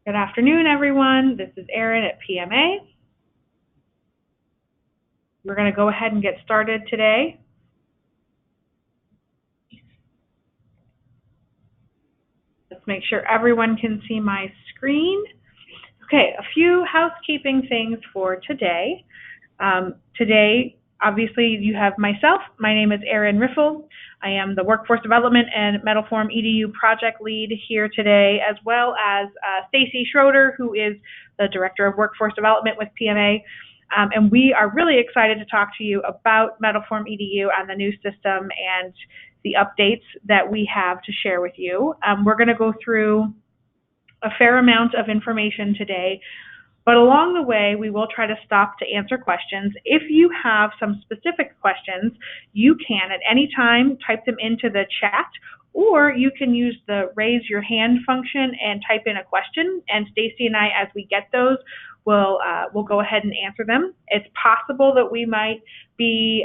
Good afternoon, everyone. This is Erin at PMA. We're going to go ahead and get started today. Let's make sure everyone can see my screen. Okay, a few housekeeping things for today. Today, obviously, you have myself. My name is Erin Riffle. I am the Workforce Development and METALFORM EDU project lead here today, as well as Stacy Schroeder, who is the Director of Workforce Development with PMA. And we are really excited to talk to you about METALFORM EDU and the new system and the updates that we have to share with you. We're going to go through a fair amount of information today, but along the way, we will try to stop to answer questions. If you have some specific questions, you can at any time type them into the chat, or you can use the raise your hand function and type in a question, and Stacy and I, as we get those, we'll go ahead and answer them. It's possible that we might be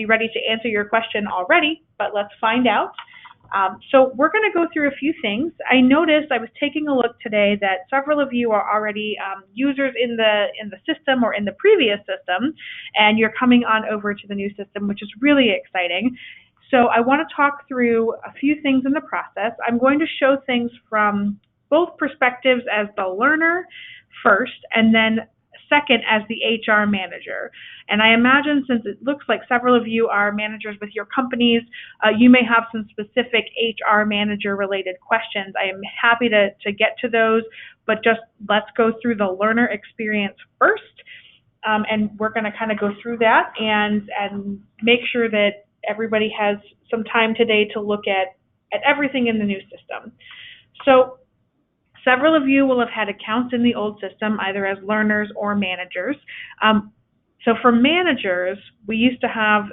ready to answer your question already, but let's find out. So we're going to go through a few things. I noticed, I was taking a look today, that several of you are already users in the system or in the previous system, and you're coming on over to the new system, which is really exciting. So I want to talk through a few things in the process. I'm going to show things from both perspectives, as the learner first, and then second as the HR manager. And I imagine, since it looks like several of you are managers with your companies, you may have some specific HR manager related questions. I am happy to get to those, but just let's go through the learner experience first. And we're going to kind of go through that and make sure that everybody has some time today to look at everything in the new system. So several of you will have had accounts in the old system, either as learners or managers. So for managers, we used to have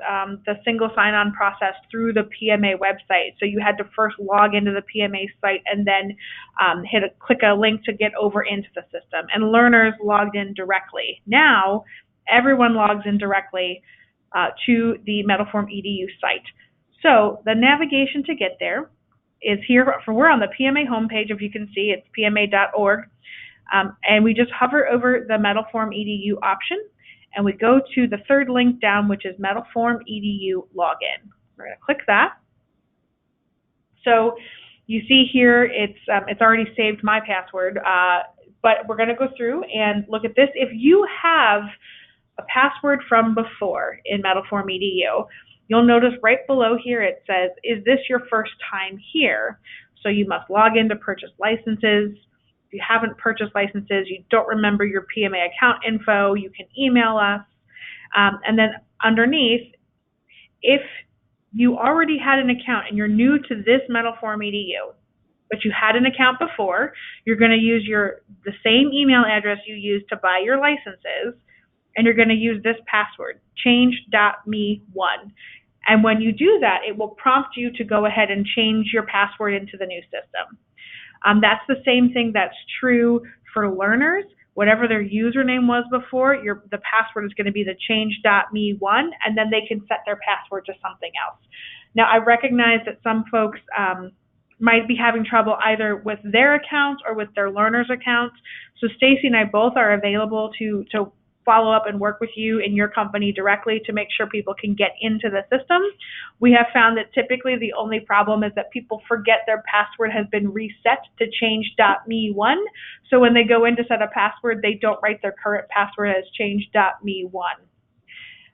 the single sign-on process through the PMA website. So you had to first log into the PMA site and then click a link to get over into the system. And learners logged in directly. Now, everyone logs in directly to the METALFORM EDU site. So the navigation to get there is here. We're on the PMA homepage. If you can see, it's pma.org. And we just hover over the METALFORM EDU option, and we go to the third link down, which is METALFORM EDU login. We're going to click that. So you see here, it's already saved my password, but we're going to go through and look at this. If you have a password from before in METALFORM EDU, you'll notice right below here it says, is this your first time here? So you must log in to purchase licenses. If you haven't purchased licenses, you don't remember your PMA account info, you can email us. And then underneath, if you already had an account and you're new to this METALFORM EDU, but you had an account before, you're going to use the same email address you used to buy your licenses, and you're going to use this password, change.me1. And when you do that, it will prompt you to go ahead and change your password into the new system. That's the same thing that's true for learners. Whatever their username was before, the password is going to be the change.me1, and then they can set their password to something else. Now, I recognize that some folks might be having trouble either with their accounts or with their learners' accounts. So Stacy and I both are available to follow up and work with you in your company directly to make sure people can get into the system. We have found that typically the only problem is that people forget their password has been reset to change.me1. So when they go in to set a password, they don't write their current password as change.me1.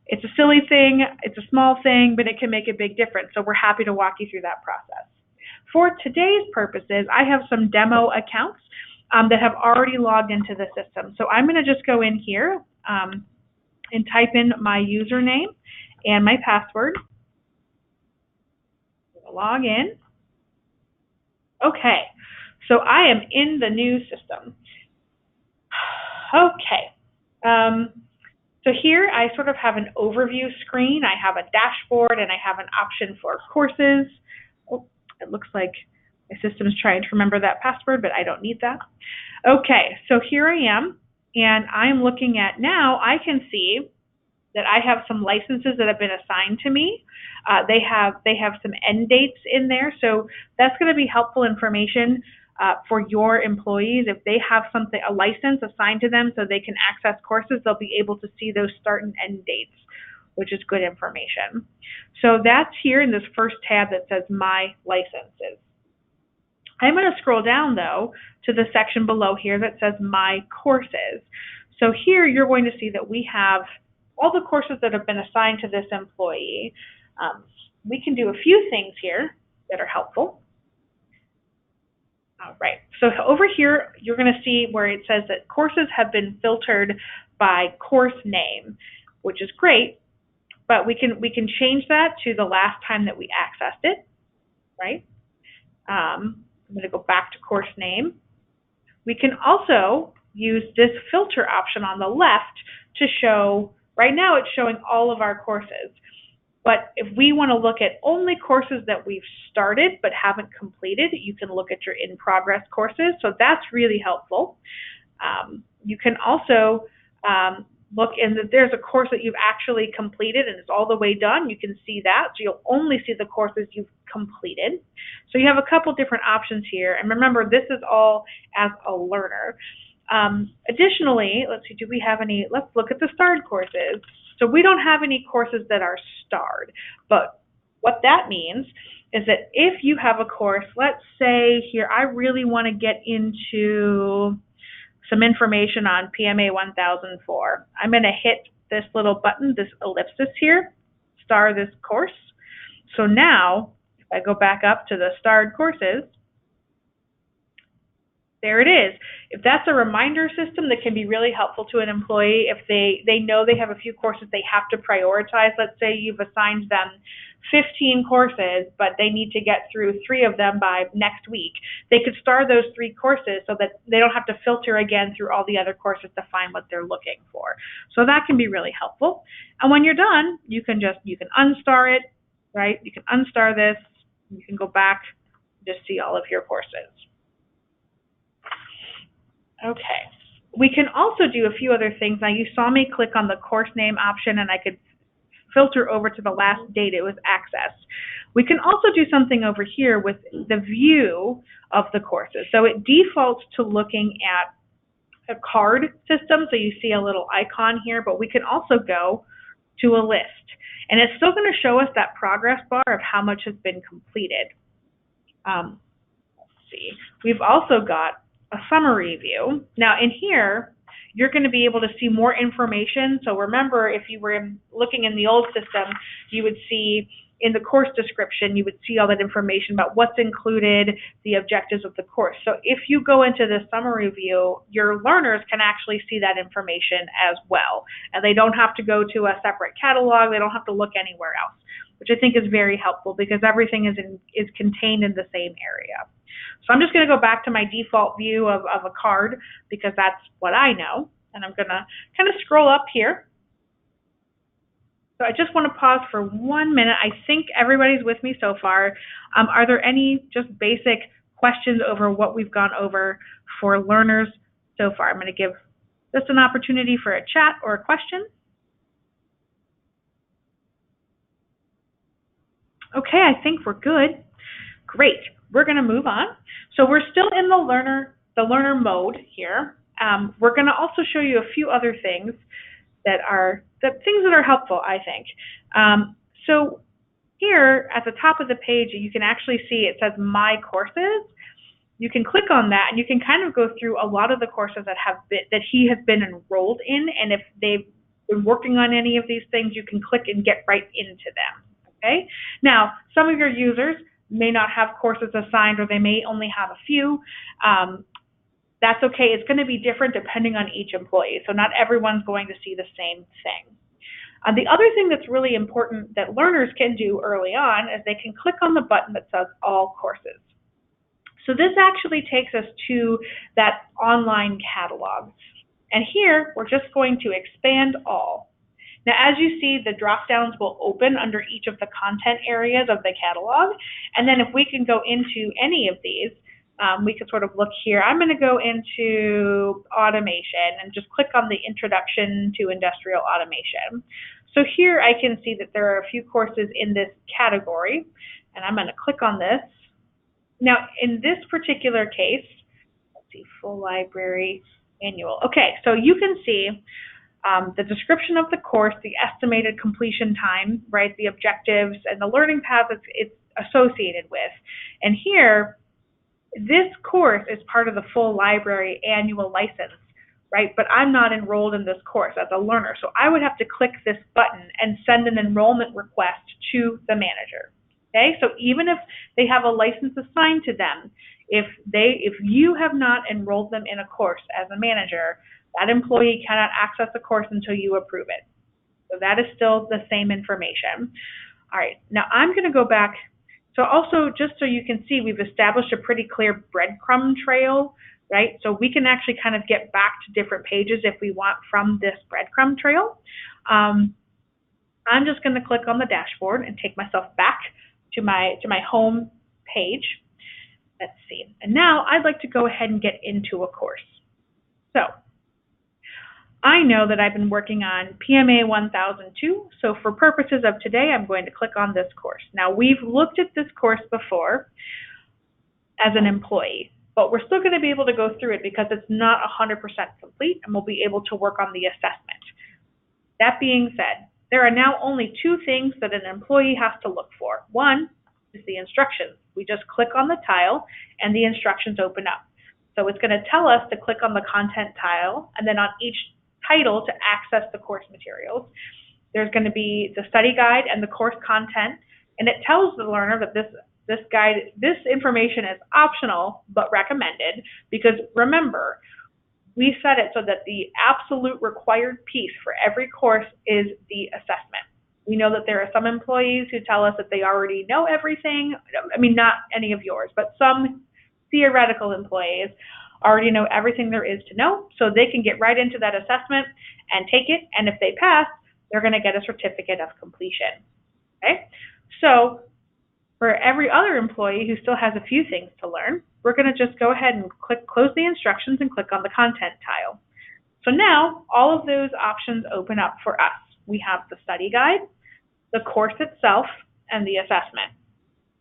It's a silly thing, it's a small thing, but it can make a big difference. So we're happy to walk you through that process. For today's purposes, I have some demo accounts that have already logged into the system. So I'm going to just go in here and type in my username and my password. Log in. Okay, so I am in the new system. Okay, so here I sort of have an overview screen. I have a dashboard and I have an option for courses. Oh, it looks like my system is trying to remember that password, but I don't need that. Okay, so here I am, and I'm looking at now, I can see that I have some licenses that have been assigned to me. They have some end dates in there, so that's going to be helpful information for your employees. If they have something, a license assigned to them so they can access courses, they'll be able to see those start and end dates, which is good information. So that's here in this first tab that says My Licenses. I'm going to scroll down, though, to the section below here that says My Courses. So here you're going to see that we have all the courses that have been assigned to this employee. We can do a few things here that are helpful. All right, so over here you're going to see where it says that courses have been filtered by course name, which is great, but we can change that to the last time that we accessed it, right? I'm going to go back to course name. We can also use this filter option on the left to show, right now it's showing all of our courses. But if we want to look at only courses that we've started but haven't completed, you can look at your in-progress courses. So that's really helpful. You can also look in that there's a course that you've actually completed and it's all the way done. You can see that. So you'll only see the courses you've completed. So you have a couple different options here. And remember, this is all as a learner. Additionally, let's see, do we have any? Let's look at the starred courses. So we don't have any courses that are starred, but what that means is that if you have a course, let's say here, I really want to get into some information on PMA 1004. I'm going to hit this little button, this ellipsis here, star this course. So now, if I go back up to the starred courses, there it is. If that's a reminder system that can be really helpful to an employee, if they know they have a few courses they have to prioritize, let's say you've assigned them 15 courses, but they need to get through 3 of them by next week, they could star those 3 courses so that they don't have to filter again through all the other courses to find what they're looking for. So that can be really helpful. And when you're done, you can unstar it, right? You can unstar this, you can go back, just see all of your courses. Okay, we can also do a few other things. Now you saw me click on the course name option and I could filter over to the last date it was accessed. We can also do something over here with the view of the courses. So it defaults to looking at a card system, so you see a little icon here, but we can also go to a list. And it's still going to show us that progress bar of how much has been completed. Let's see. We've also got a summary view. Now in here, you're going to be able to see more information. So remember, if you were looking in the old system, you would see in the course description, you would see all that information about what's included, the objectives of the course. So if you go into the summary view, your learners can actually see that information as well. And they don't have to go to a separate catalog. They don't have to look anywhere else, which I think is very helpful because everything is contained in the same area. So I'm just going to go back to my default view of a card because that's what I know. And I'm going to kind of scroll up here. So I just want to pause for 1 minute. I think everybody's with me so far. Are there any just basic questions over what we've gone over for learners so far? I'm going to give just an opportunity for a chat or a question. Okay, I think we're good. Great. We're going to move on. So we're still in the learner mode here. We're going to also show you a few other things that are helpful, I think. So here at the top of the page, you can actually see it says My Courses. You can click on that, and you can kind of go through a lot of the courses that he has been enrolled in, and if they've been working on any of these things, you can click and get right into them. Okay. Now, some of your users may not have courses assigned, or they may only have a few. That's okay. It's going to be different depending on each employee. So not everyone's going to see the same thing. The other thing that's really important that learners can do early on is they can click on the button that says All Courses. So this actually takes us to that online catalog. And here, we're just going to expand all. Now, as you see, the drop-downs will open under each of the content areas of the catalog. And then if we can go into any of these, we can sort of look here. I'm going to go into automation and just click on the Introduction to Industrial Automation. So here I can see that there are a few courses in this category, and I'm going to click on this. Now, in this particular case, let's see, full library annual. Okay, so you can see the description of the course, the estimated completion time, right, the objectives, and the learning path it's associated with. And here, this course is part of the full library annual license, right? But I'm not enrolled in this course as a learner. So I would have to click this button and send an enrollment request to the manager. Okay, so even if they have a license assigned to them, if you have not enrolled them in a course as a manager, that employee cannot access the course until you approve it. So that is still the same information. All right, now I'm going to go back. So also, just so you can see, we've established a pretty clear breadcrumb trail, right? So we can actually kind of get back to different pages if we want from this breadcrumb trail. I'm just going to click on the dashboard and take myself back to my home page. Let's see. And now I'd like to go ahead and get into a course. So I know that I've been working on PMA 1002, so for purposes of today, I'm going to click on this course. Now, we've looked at this course before as an employee, but we're still going to be able to go through it because it's not 100% complete, and we'll be able to work on the assessment. That being said, there are now only two things that an employee has to look for. One is the instructions. We just click on the tile, and the instructions open up. So it's going to tell us to click on the content tile, and then on each title to access the course materials. There's going to be the study guide and the course content, and it tells the learner that this information is optional but recommended, because remember, we set it so that the absolute required piece for every course is the assessment. We know that there are some employees who tell us that they already know everything. I mean, not any of yours, but some theoretical employees already know everything there is to know, so they can get right into that assessment and take it, and if they pass, they're going to get a certificate of completion. Okay? So for every other employee who still has a few things to learn, we're going to just go ahead and close the instructions and click on the content tile. So now all of those options open up for us. We have the study guide, the course itself, and the assessment.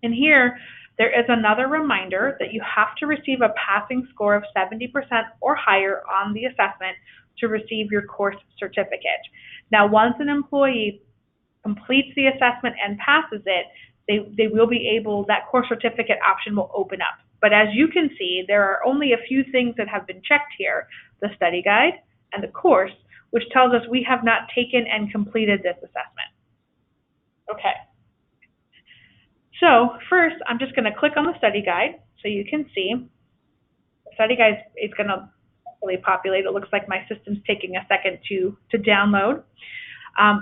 And here, there is another reminder that you have to receive a passing score of 70% or higher on the assessment to receive your course certificate. Now, once an employee completes the assessment and passes it, they will be able, that course certificate option will open up. But as you can see, there are only a few things that have been checked here, the study guide and the course, which tells us we have not taken and completed this assessment. Okay. So first, I'm just going to click on the study guide so you can see. The study guide is going to really populate. It looks like my system's taking a second to download.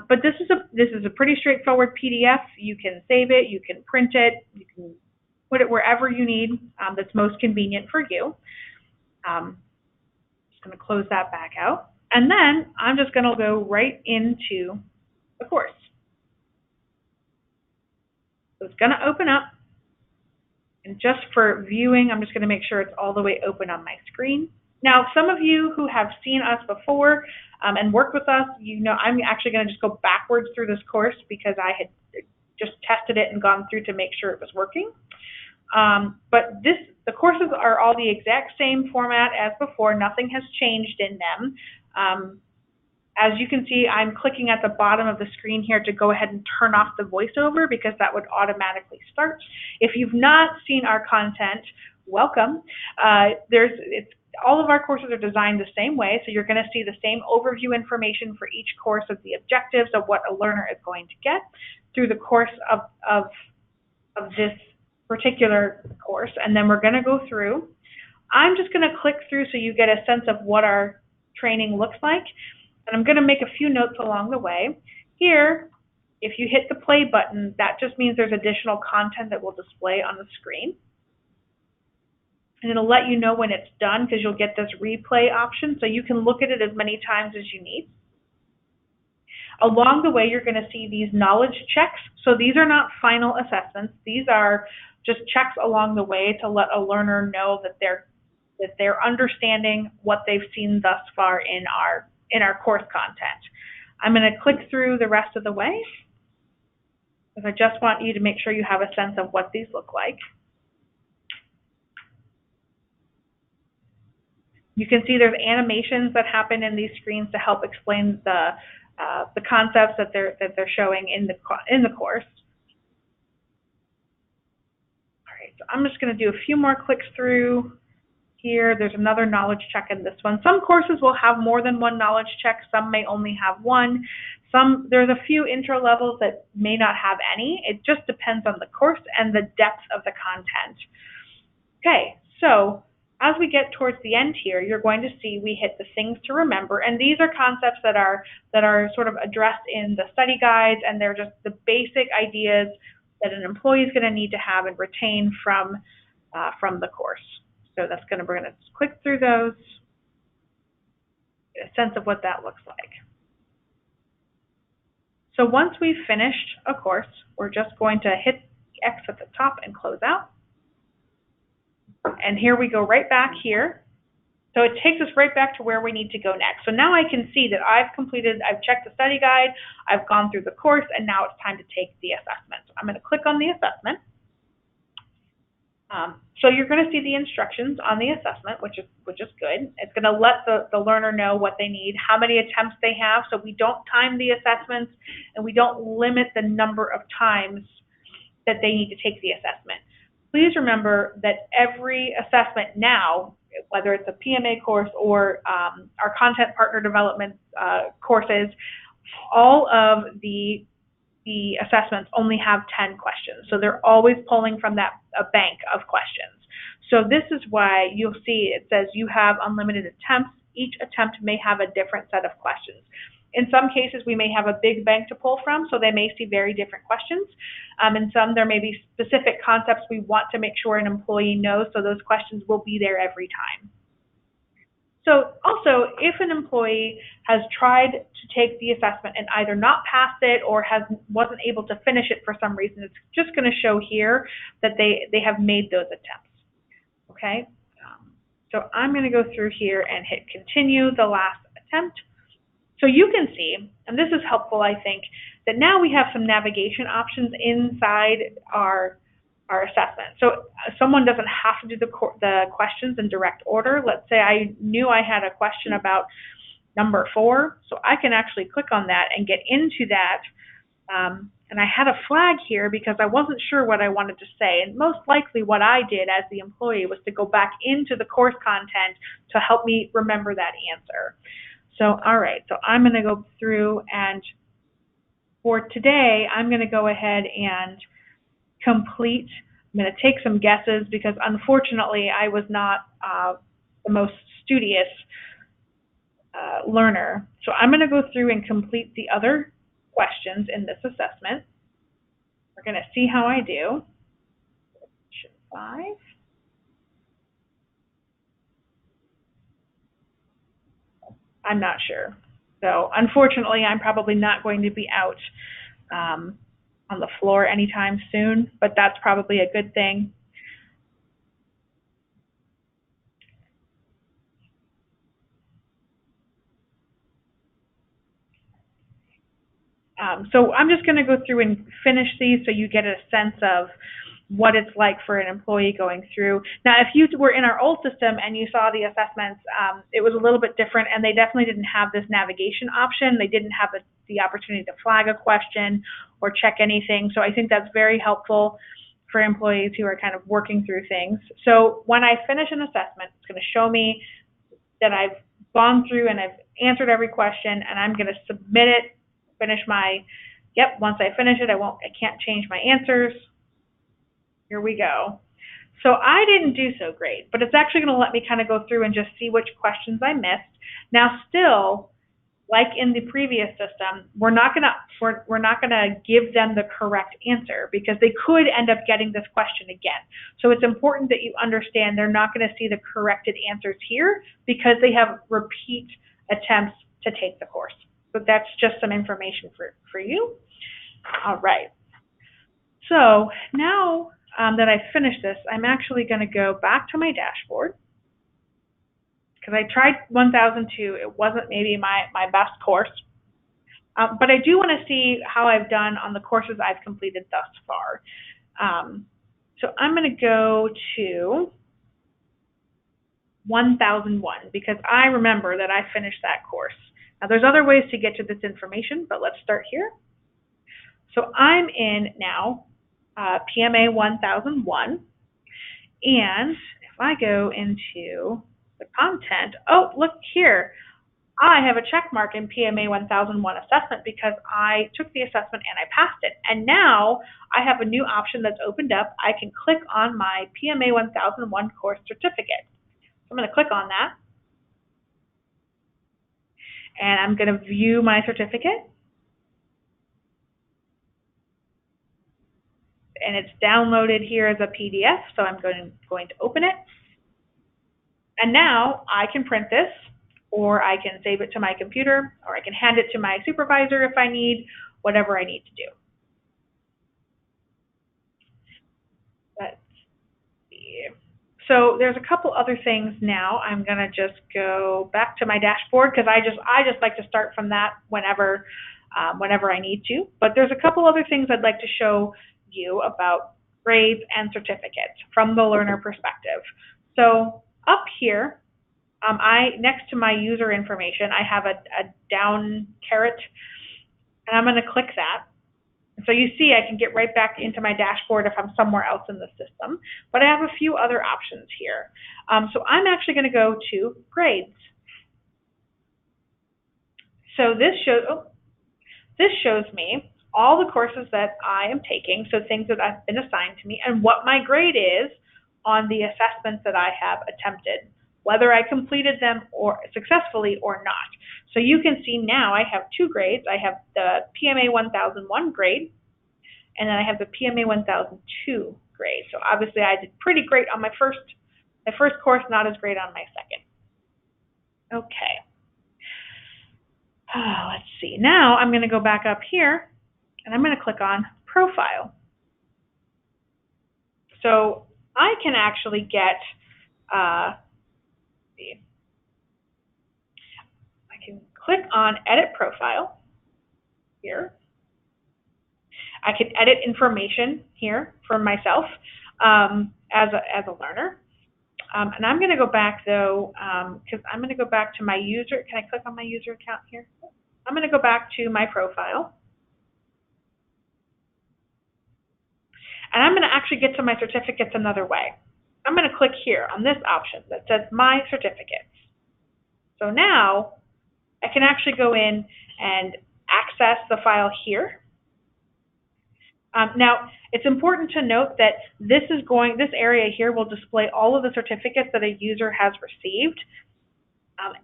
But this is a pretty straightforward PDF. You can save it, you can print it, you can put it wherever you need that's most convenient for you. Just going to close that back out. And then I'm just going to go right into the course. So it's going to open up, and just for viewing, I'm just going to make sure it's all the way open on my screen. Now, some of you who have seen us before and worked with us, you know I'm actually going to just go backwards through this course because I had just tested it and gone through to make sure it was working. But the courses are all the exact same format as before. Nothing has changed in them. As you can see, I'm clicking at the bottom of the screen here to go ahead and turn off the voiceover because that would automatically start. If you've not seen our content, welcome. All of our courses are designed the same way, so you're going to see the same overview information for each course of the objectives of what a learner is going to get through the course of this particular course, and then we're going to go through. I'm just going to click through so you get a sense of what our training looks like. And I'm going to make a few notes along the way. Here, if you hit the play button, that just means there's additional content that will display on the screen. And it'll let you know when it's done because you'll get this replay option, so you can look at it as many times as you need. Along the way, you're going to see these knowledge checks. So these are not final assessments. These are just checks along the way to let a learner know that they're understanding what they've seen thus far in our course content. I'm going to click through the rest of the way because I just want you to make sure you have a sense of what these look like. You can see there's animations that happen in these screens to help explain the concepts that they're showing in the course. All right, so I'm just going to do a few more clicks through here. There's another knowledge check in this one. Some courses will have more than one knowledge check. Some may only have one. There's a few intro levels that may not have any. It just depends on the course and the depth of the content. Okay, so as we get towards the end here, you're going to see we hit the things to remember, and these are concepts that are sort of addressed in the study guides, and they're just the basic ideas that an employee is going to need to have and retain from the course. So that's going to, we're going to click through those, get a sense of what that looks like. So once we've finished a course, we're just going to hit X at the top and close out. And here we go right back here. So it takes us right back to where we need to go next. So now I can see that I've checked the study guide, I've gone through the course, and now it's time to take the assessment. So I'm going to click on the assessment. So you're going to see the instructions on the assessment, which is good. It's going to let the learner know what they need, how many attempts they have, so we don't time the assessments and we don't limit the number of times that they need to take the assessment. Please remember that every assessment now, whether it's a PMA course or our content partner development courses, all of the assessments only have 10 questions. So they're always pulling from a bank of questions. So this is why you'll see it says you have unlimited attempts. Each attempt may have a different set of questions. In some cases, we may have a big bank to pull from, so they may see very different questions. In some, there may be specific concepts we want to make sure an employee knows, so those questions will be there every time. So also, if an employee has tried to take the assessment and either not passed it or wasn't able to finish it for some reason, it's just going to show here that they have made those attempts. Okay, so I'm going to go through here and hit continue the last attempt. So you can see, and this is helpful, I think, that now we have some navigation options inside our assessment. So someone doesn't have to do the questions in direct order. Let's say I knew I had a question about number 4, so I can actually click on that and get into that. And I had a flag here because I wasn't sure what I wanted to say. And most likely what I did as the employee was to go back into the course content to help me remember that answer. So, all right, so I'm going to go through, and for today, I'm going to go ahead and complete. I'm going to take some guesses because unfortunately I was not the most studious learner. So I'm going to go through and complete the other questions in this assessment. We're going to see how I do. 5. I'm not sure. So unfortunately, I'm probably not going to be out on the floor anytime soon, but that's probably a good thing. So I'm just going to go through and finish these so you get a sense of what it's like for an employee going through. Now, if you were in our old system and you saw the assessments, it was a little bit different, and they definitely didn't have this navigation option. They didn't have the opportunity to flag a question or check anything. So I think that's very helpful for employees who are kind of working through things. So when I finish an assessment, it's going to show me that I've gone through and I've answered every question, and I'm going to submit it, finish my, once I finish it, I can't change my answers. Here we go. So I didn't do so great, but it's actually going to let me kind of go through and just see which questions I missed. Now, still, like in the previous system, we're not going to give them the correct answer because they could end up getting this question again. So it's important that you understand they're not going to see the corrected answers here because they have repeat attempts to take the course. So that's just some information for you. All right. So now that I've finished this, I'm actually going to go back to my dashboard because I tried 1002. It wasn't maybe my best course, but I do want to see how I've done on the courses I've completed thus far. So I'm going to go to 1001 because I remember that I finished that course. Now there's other ways to get to this information, but let's start here. So I'm in now PMA 1001, and if I go into the content, oh, look here. I have a check mark in PMA 1001 assessment because I took the assessment and I passed it. And now I have a new option that's opened up. I can click on my PMA 1001 course certificate. So I'm going to click on that. And I'm going to view my certificate. And it's downloaded here as a PDF, so I'm going to open it. And now I can print this, or I can save it to my computer, or I can hand it to my supervisor if I need, whatever I need to do. Let's see. So there's a couple other things now. I'm going to just go back to my dashboard because I just like to start from that whenever I need to. But there's a couple other things I'd like to show you about grades and certificates from the learner perspective. So up here, next to my user information, I have a down caret, and I'm going to click that. So you see I can get right back into my dashboard if I'm somewhere else in the system, but I have a few other options here. So I'm actually going to go to grades. So this shows me all the courses that I am taking, so things that have been assigned to me, and what my grade is on the assessments that I have attempted, whether I completed them or successfully or not. So you can see now I have two grades. I have the PMA 1001 grade, and then I have the PMA 1002 grade. So obviously I did pretty great on my first course, not as great on my second. Okay. Let's see. Now I'm going to go back up here, and I'm going to click on Profile. So I can actually get, I can click on Edit Profile here. I can edit information here for myself as a learner. And I'm going to go back, though, because I'm going to go back to my user. Can I click on my user account here? I'm going to go back to my profile. And I'm going to actually get to my certificates another way. I'm going to click here on this option that says My Certificates. So now I can actually go in and access the file here. Now, it's important to note that this area here will display all of the certificates that a user has received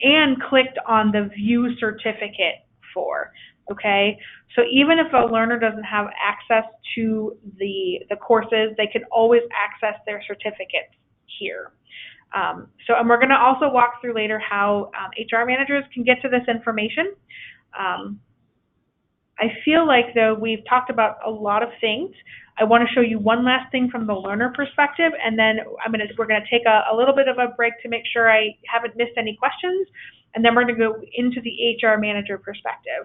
and clicked on the View Certificate for. Okay, so even if a learner doesn't have access to the courses, they can always access their certificates here. And we're going to also walk through later how HR managers can get to this information. I feel like, though, we've talked about a lot of things. I want to show you one last thing from the learner perspective, and then we're going to take a little bit of a break to make sure I haven't missed any questions, and then we're going to go into the HR manager perspective.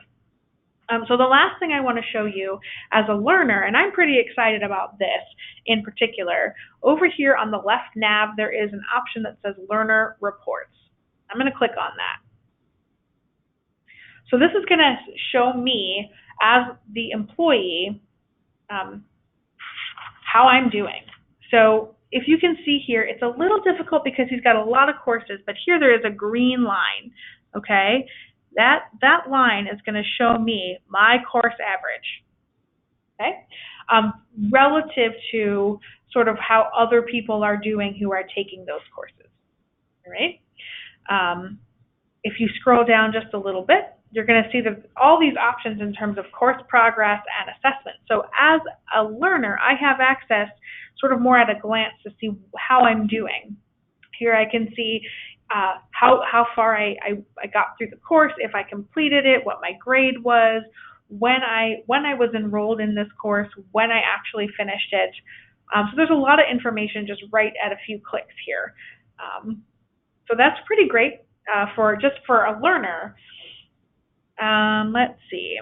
So the last thing I want to show you as a learner, and I'm pretty excited about this in particular, over here on the left nav, there is an option that says Learner Reports. I'm going to click on that. So this is going to show me, as the employee, how I'm doing. So if you can see here, it's a little difficult because he's got a lot of courses, but here there is a green line, okay? That line is going to show me my course average, okay? Relative to sort of how other people are doing who are taking those courses, all right? If you scroll down just a little bit, you're going to see all these options in terms of course progress and assessment. So as a learner, I have access sort of more at a glance to see how I'm doing. Here I can see how far I got through the course, if I completed it, what my grade was, when I was enrolled in this course, when I actually finished it. So there's a lot of information just right at a few clicks here. So that's pretty great for a learner. Let's see.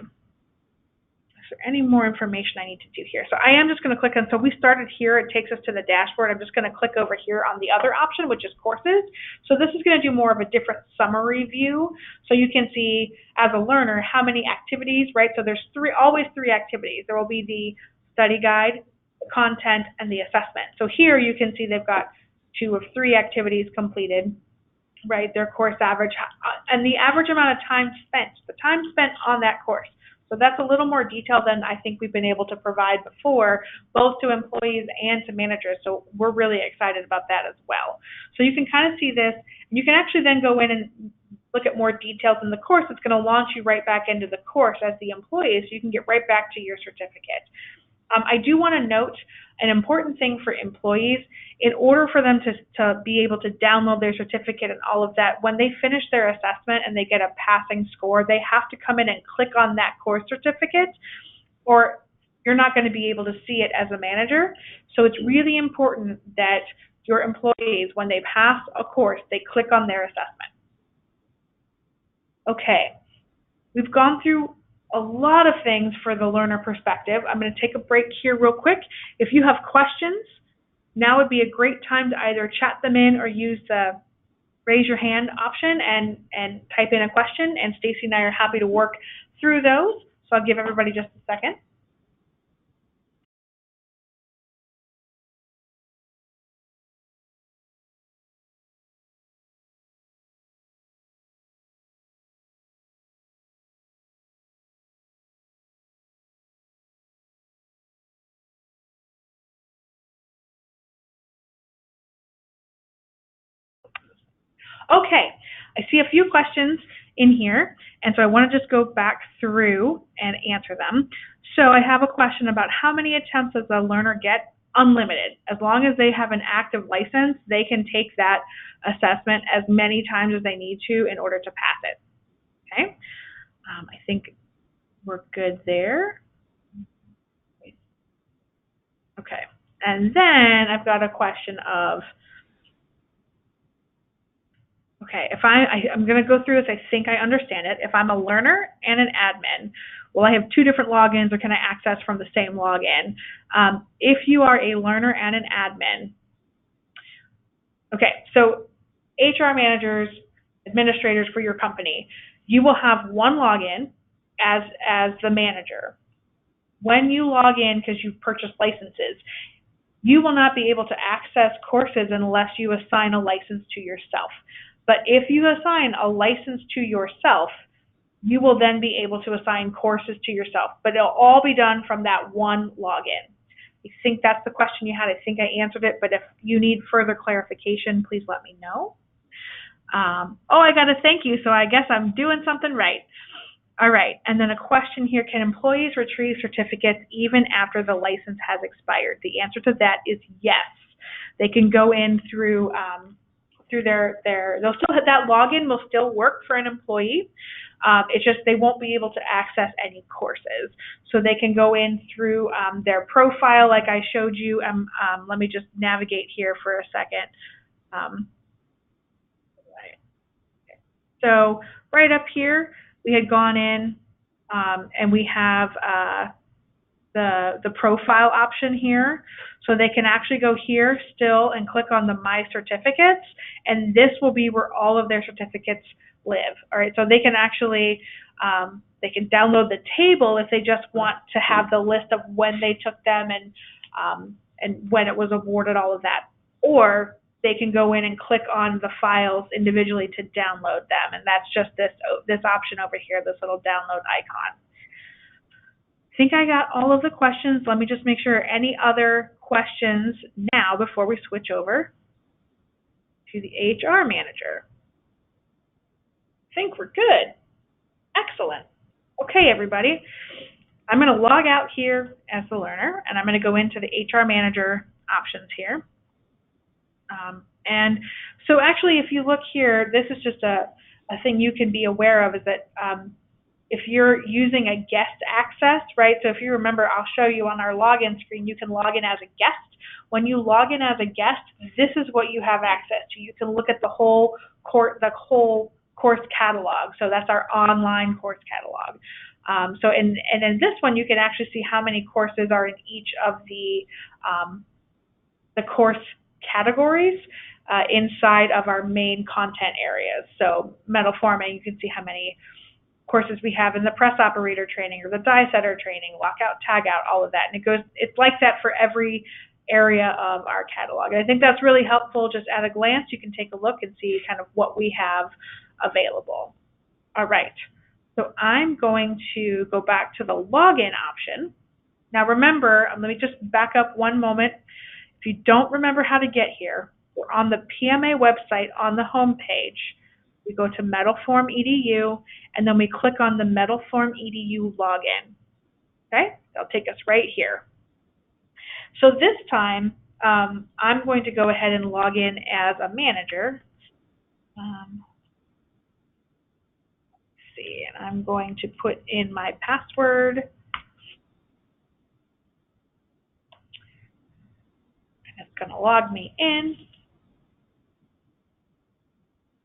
there any more information I need to do here? So I am just going to click on, so we started here, it takes us to the dashboard. I'm just going to click over here on the other option, which is courses. So this is going to do more of a different summary view. So you can see as a learner how many activities, right? So there's always three activities. There will be the study guide, the content, and the assessment. So here you can see they've got 2 of 3 activities completed, right? Their course average, and the average amount of time spent, the time spent on that course. So that's a little more detail than I think we've been able to provide before, both to employees and to managers. So we're really excited about that as well. So you can kind of see this, and you can actually then go in and look at more details in the course. It's going to launch you right back into the course as the employee, so you can get right back to your certificate. I do want to note an important thing for employees. In order for them to be able to download their certificate and all of that, when they finish their assessment and they get a passing score, they have to come in and click on that course certificate, or you're not going to be able to see it as a manager. So it's really important that your employees, when they pass a course, they click on their assessment. Okay, we've gone through a lot of things for the learner perspective. I'm going to take a break here real quick. If you have questions, now would be a great time to either chat them in or use the raise your hand option and type in a question, and Stacy and I are happy to work through those. So I'll give everybody just a second. Okay, I see a few questions in here, and so I want to just go back through and answer them. So I have a question about how many attempts does a learner get? Unlimited. As long as they have an active license, they can take that assessment as many times as they need to in order to pass it. Okay, I think we're good there. Okay, and then I've got a question of, okay, if I'm going to go through this, I think I understand it. If I'm a learner and an admin, will I have 2 different logins, or can I access from the same login? If you are a learner and an admin, okay, so HR managers, administrators for your company, you will have one login as the manager. When you log in, because you've purchased licenses, you will not be able to access courses unless you assign a license to yourself. But if you assign a license to yourself, you will then be able to assign courses to yourself. But it'll all be done from that one login. I think that's the question you had. I think I answered it, but if you need further clarification, please let me know. Oh, I got a thank you, so I guess I'm doing something right. All right, and then a question here, can employees retrieve certificates even after the license has expired? The answer to that is yes. They can go in through they'll still have that login will still work for an employee. It's just they won't be able to access any courses. So they can go in through their profile like I showed you. Let me just navigate here for a second. So right up here, we had gone in and we have the profile option here. So they can actually go here still and click on the My Certificates, and this will be where all of their certificates live. All right, so they can actually they can download the table if they just want to have the list of when they took them and when it was awarded, all of that. Or they can go in and click on the files individually to download them, and that's just this option over here, this little download icon. I think I got all of the questions. Let me just make sure. Any other questions now before we switch over to the HR manager? I think we're good. Excellent. Okay, everybody. I'm going to log out here as the learner, and I'm going to go into the HR manager options here. And so actually, if you look here, this is just a thing you can be aware of, is that if you're using a guest access, right? So if you remember, I'll show you on our login screen, you can log in as a guest. When you log in as a guest, this is what you have access to. You can look at the whole course catalog. So that's our online course catalog. And in this one, you can actually see how many courses are in each of the course categories inside of our main content areas. So metal forming, you can see how many courses we have in the press operator training or the die setter training, lockout, tagout, all of that. And it's like that for every area of our catalog. And I think that's really helpful. Just at a glance, you can take a look and see kind of what we have available. All right. So I'm going to go back to the login option. Now remember, let me just back up one moment. If you don't remember how to get here, we're on the PMA website on the home page. We go to METALFORM EDU, and then we click on the METALFORM EDU login. Okay, that'll take us right here. So this time, I'm going to go ahead and log in as a manager. Let's see, and I'm going to put in my password. And it's going to log me in.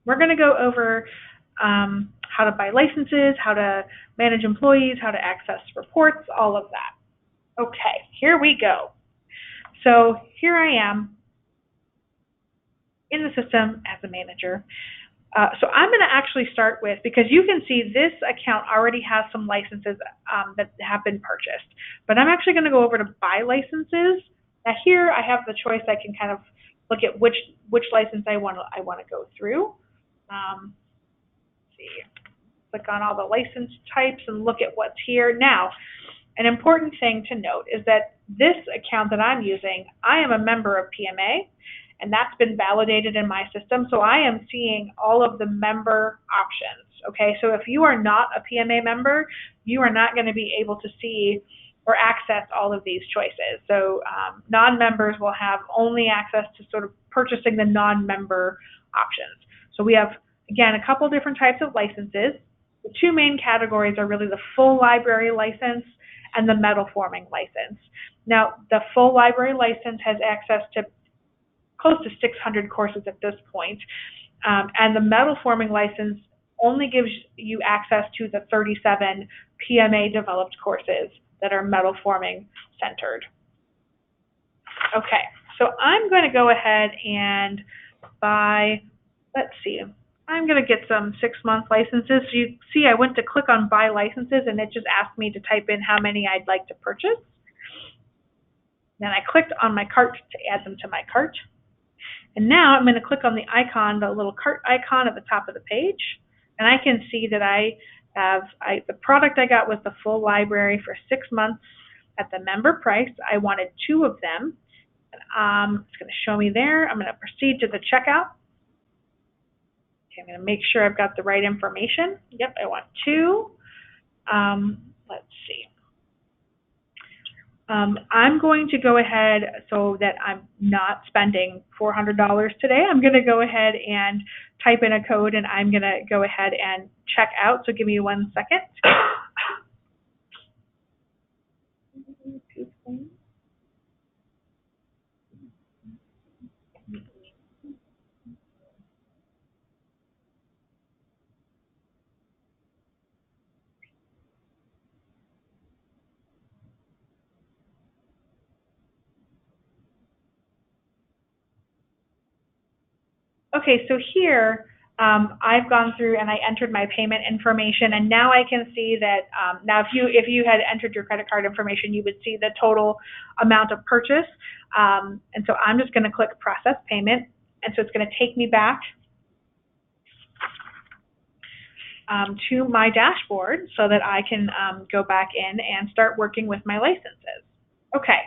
We're going to go over how to buy licenses, how to manage employees, how to access reports, all of that. Okay, here we go. So here I am in the system as a manager. So I'm going to actually start with, because you can see this account already has some licenses that have been purchased, but I'm actually going to go over to buy licenses. Now here I have the choice. I can kind of look at which license I want to go through. Let's see, click on all the license types and look at what's here. Now, an important thing to note is that this account that I'm using, I am a member of PMA, and that's been validated in my system, so I am seeing all of the member options, okay? So if you are not a PMA member, you are not going to be able to see or access all of these choices. So non-members will have only access to sort of purchasing the non-member options. So we have, again, a couple different types of licenses. The two main categories are really the full library license and the metal forming license. Now, the full library license has access to close to 600 courses at this point, and the metal forming license only gives you access to the 37 PMA developed courses that are metal forming centered. Okay, so I'm going to go ahead and buy, let's see, I'm going to get some 6-month licenses. So you see I went to click on buy licenses and it just asked me to type in how many I'd like to purchase. Then I clicked on my cart to add them to my cart. And now I'm going to click on the icon, the little cart icon at the top of the page, and I can see that I have, the product I got was the full library for 6 months at the member price. I wanted 2 of them. And, it's going to show me there. I'm going to proceed to the checkout. Okay, I'm going to make sure I've got the right information. Yep, I want 2. Let's see. I'm going to go ahead, so that I'm not spending $400 today, I'm going to go ahead and type in a code, and I'm going to go ahead and check out. So give me 1 second. Okay, so here I've gone through and I entered my payment information, and now I can see that now if you had entered your credit card information, you would see the total amount of purchase. And so I'm just going to click process payment, and so it's going to take me back to my dashboard so that I can go back in and start working with my licenses. Okay,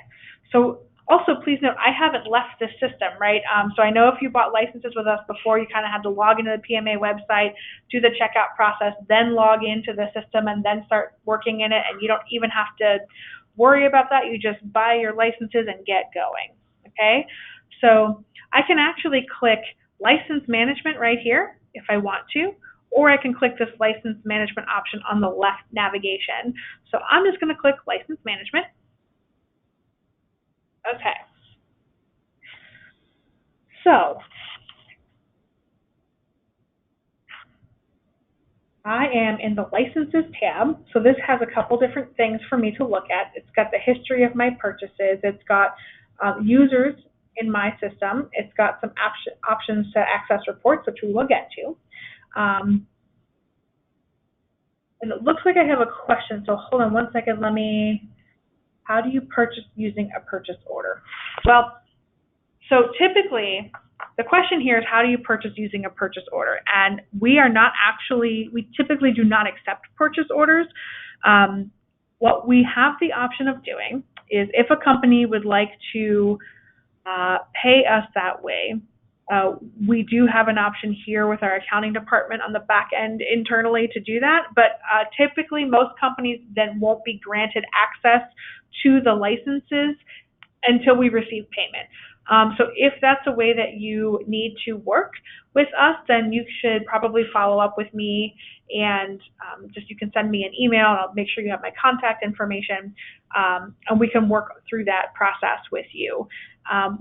so also, please note, I haven't left this system, right? So I know if you bought licenses with us before, you kind of had to log into the PMA website, do the checkout process, then log into the system, and then start working in it, and you don't even have to worry about that. You just buy your licenses and get going, okay? So I can actually click License Management right here if I want to, or I can click this License Management option on the left navigation. So I'm just going to click License Management. Okay, so I am in the Licenses tab. So this has a couple different things for me to look at. It's got the history of my purchases. It's got users in my system. It's got some options to access reports, which we will get to. And it looks like I have a question. So hold on one second. How do you purchase using a purchase order? Well, so typically, the question here is how do you purchase using a purchase order? And we typically do not accept purchase orders. What we have the option of doing is if a company would like to pay us that way, we do have an option here with our accounting department on the back end internally to do that, but typically most companies then won't be granted access to the licenses until we receive payment. So if that's a way that you need to work with us, then you should probably follow up with me, and you can send me an email. I'll make sure you have my contact information, and we can work through that process with you.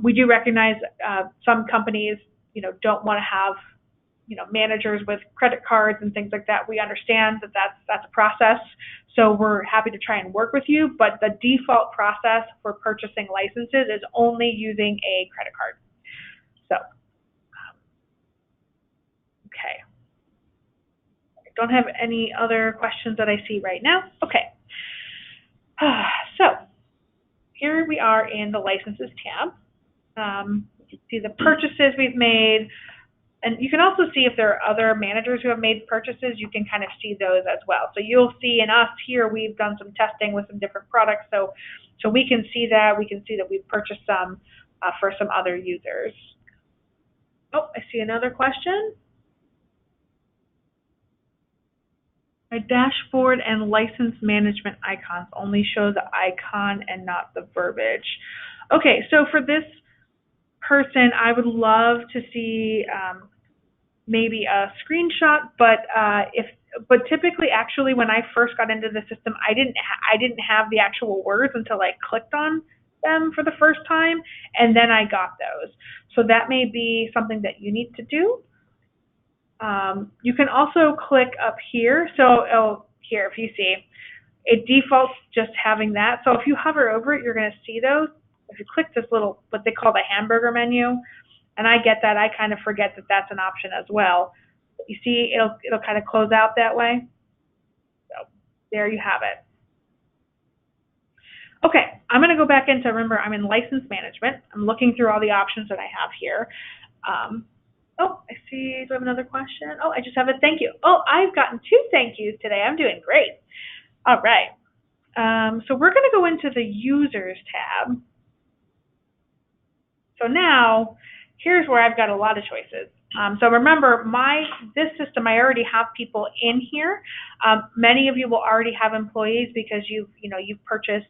We do recognize some companies, don't want to have, managers with credit cards and things like that. We understand that that's a process, so we're happy to try and work with you. But the default process for purchasing licenses is only using a credit card. So, okay. I don't have any other questions that I see right now. Okay. So here we are in the Licenses tab. You can see the purchases we've made. And you can also see if there are other managers who have made purchases. You can kind of see those as well. So you'll see in us here, we've done some testing with some different products. So we can see that. We can see that we've purchased some for some other users. Oh, I see another question. My dashboard and license management icons only show the icon and not the verbiage. Okay, so for this person, I would love to see maybe a screenshot, but typically, actually, when I first got into the system, I didn't have the actual words until I clicked on them for the first time, and then I got those. So that may be something that you need to do. You can also click up here. So here, if you see, it defaults just having that. So if you hover over it, you're going to see those. If you click this little, what they call the hamburger menu, and I get that, I kind of forget that that's an option as well. You see, it'll kind of close out that way. So there you have it. Okay, I'm going to go back into, remember, I'm in license management. I'm looking through all the options that I have here. Oh, I see. Do I have another question? Oh, I just have a thank you. Oh, I've gotten 2 thank yous today. I'm doing great. All right. So we're going to go into the Users tab. So now, here's where I've got a lot of choices. So remember, this system, I already have people in here. Many of you will already have employees because you've purchased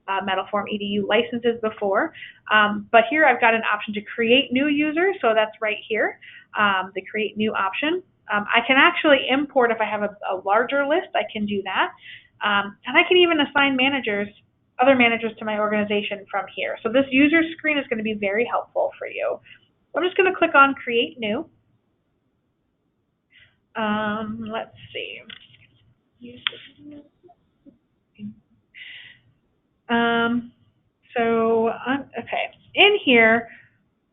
METALFORM EDU licenses before. But here I've got an option to create new users, so that's right here, the create new option. I can actually import if I have a larger list. I can do that. And I can even assign other managers to my organization from here. So this user screen is going to be very helpful for you. I'm just going to click on Create New. Let's see. Okay. In here,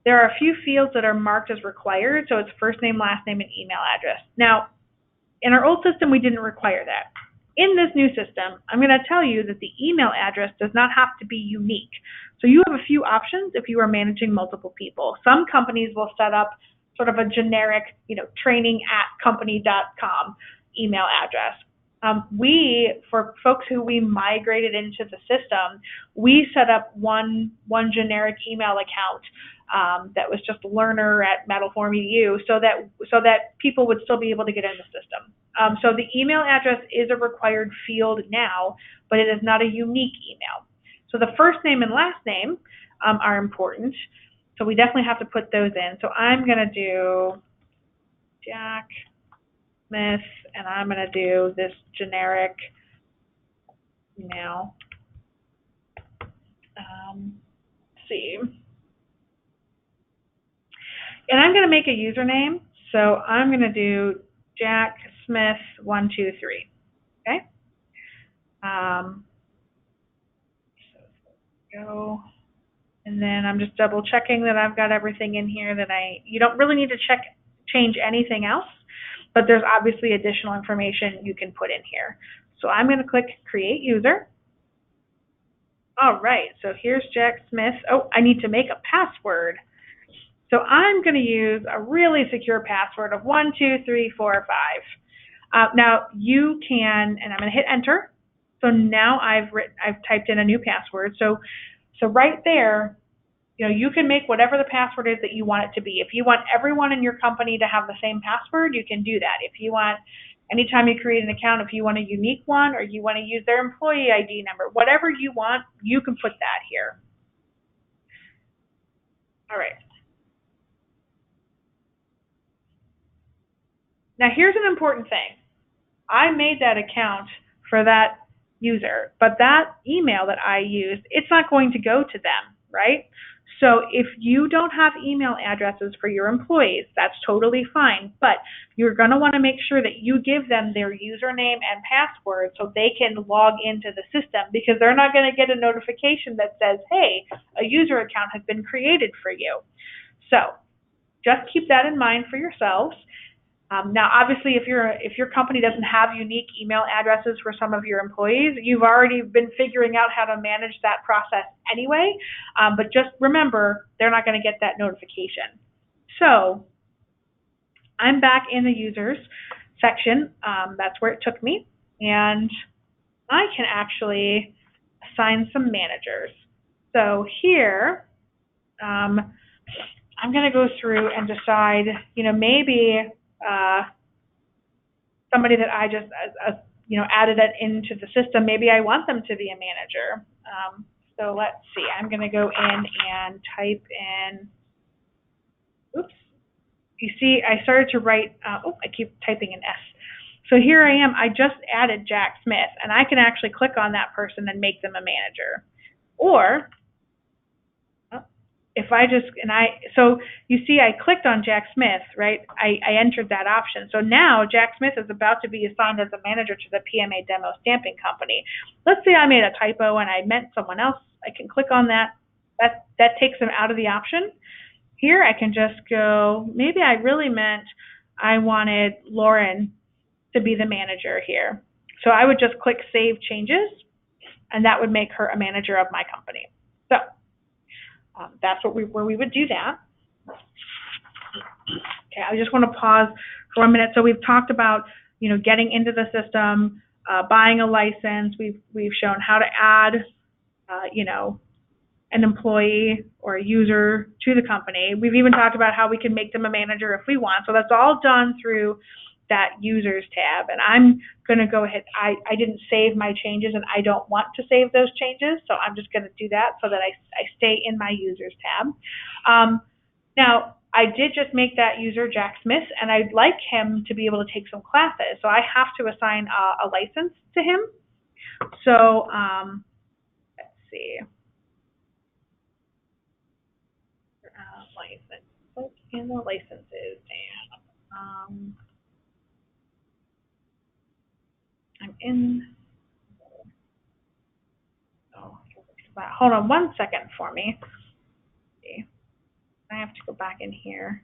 there are a few fields that are marked as required. So it's first name, last name, and email address. Now, in our old system, we didn't require that. In this new system, I'm going to tell you that the email address does not have to be unique. So you have a few options if you are managing multiple people. Some companies will set up sort of a generic, training@company.com email address. For folks who we migrated into the system, we set up one generic email account that was just learner@METALFORM EDU, so that people would still be able to get in the system. So the email address is a required field now, but it is not a unique email. So the first name and last name are important. So we definitely have to put those in. So I'm going to do Jack Smith, and I'm going to do this generic email. Let's see. And I'm going to make a username. So I'm going to do Jack Smith 123. Okay. So go, and then I'm just double checking that I've got everything in here that you don't really need to change anything else, but there's obviously additional information you can put in here. So I'm going to click Create User. All right, so here's Jack Smith. Oh, I need to make a password. So I'm going to use a really secure password of 12345. Now you can, and I'm going to hit Enter. So now I've typed in a new password. So right there, you can make whatever the password is that you want it to be. If you want everyone in your company to have the same password, you can do that. If you want, anytime you create an account, if you want a unique one or you want to use their employee ID number, whatever you want, you can put that here. All right. Now here's an important thing. I made that account for that user, but that email that I used, it's not going to go to them, right? So if you don't have email addresses for your employees, that's totally fine, but you're going to want to make sure that you give them their username and password so they can log into the system, because they're not going to get a notification that says, hey, a user account has been created for you. So just keep that in mind for yourselves. Now, obviously, if your company doesn't have unique email addresses for some of your employees, you've already been figuring out how to manage that process anyway. But just remember, they're not going to get that notification. So I'm back in the users section. That's where it took me. And I can actually assign some managers. So here, I'm going to go through and decide, maybe somebody that I just, added that into the system, maybe I want them to be a manager. So let's see, I'm going to go in and type in, oops, you see, I started to write, I keep typing an S. So here I am, I just added Jack Smith, and I can actually click on that person and make them a manager. Or, if I just, so you see I clicked on Jack Smith, right? I entered that option. So now Jack Smith is about to be assigned as a manager to the PMA Demo Stamping Company. Let's say I made a typo and I meant someone else. I can click on that. That takes them out of the option. Here I can just go, maybe I really meant I wanted Lauren to be the manager here. So I would just click Save Changes, and that would make her a manager of my company. So that's where we would do that. Okay, I just want to pause for a minute. So we've talked about, getting into the system, buying a license. We've shown how to add, an employee or a user to the company. We've even talked about how we can make them a manager if we want. So that's all done through that users tab. And I'm going to go ahead. I didn't save my changes, and I don't want to save those changes. So I'm just going to do that so that I stay in my users tab. Now, I did just make that user Jack Smith, and I'd like him to be able to take some classes. So I have to assign a license to him. So let's see. License. Look in the licenses tab. I'm in. Oh, hold on one second for me. See. I have to go back in here.